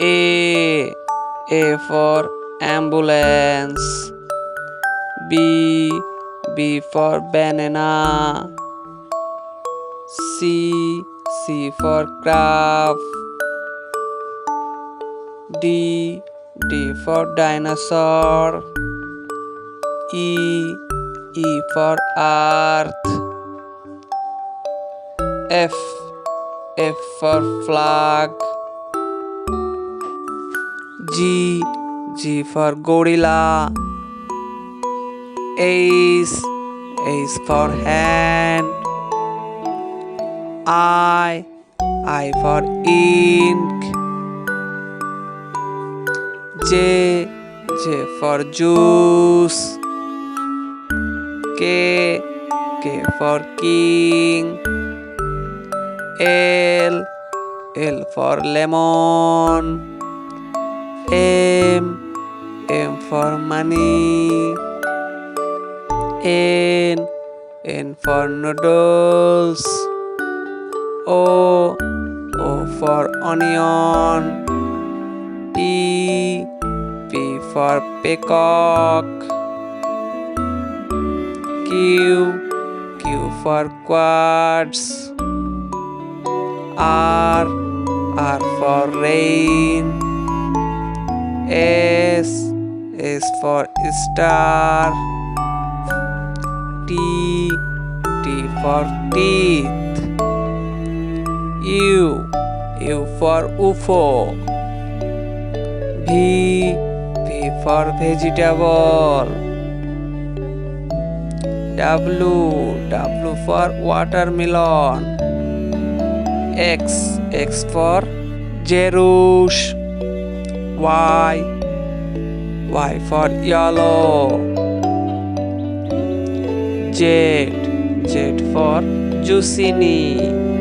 A. A for ambulance. B. B for banana. C. C for crab. D. D for dinosaur. E. E for earth. F. F for flag. G. G for gorilla. H. H for hand. I for ink. J. J for juice. K. K for king. L. L for lemon. M. M for money. N. N for noodles. O. O for onion. P. P for peacock. Q. Q for quartz. R. R for rain. S. S for star. T. T for teeth. U. U for UFO. V. V for vegetable. W. W for watermelon. X. X for Jerush. Y. Y for yellow. Z. Z for Zucchini.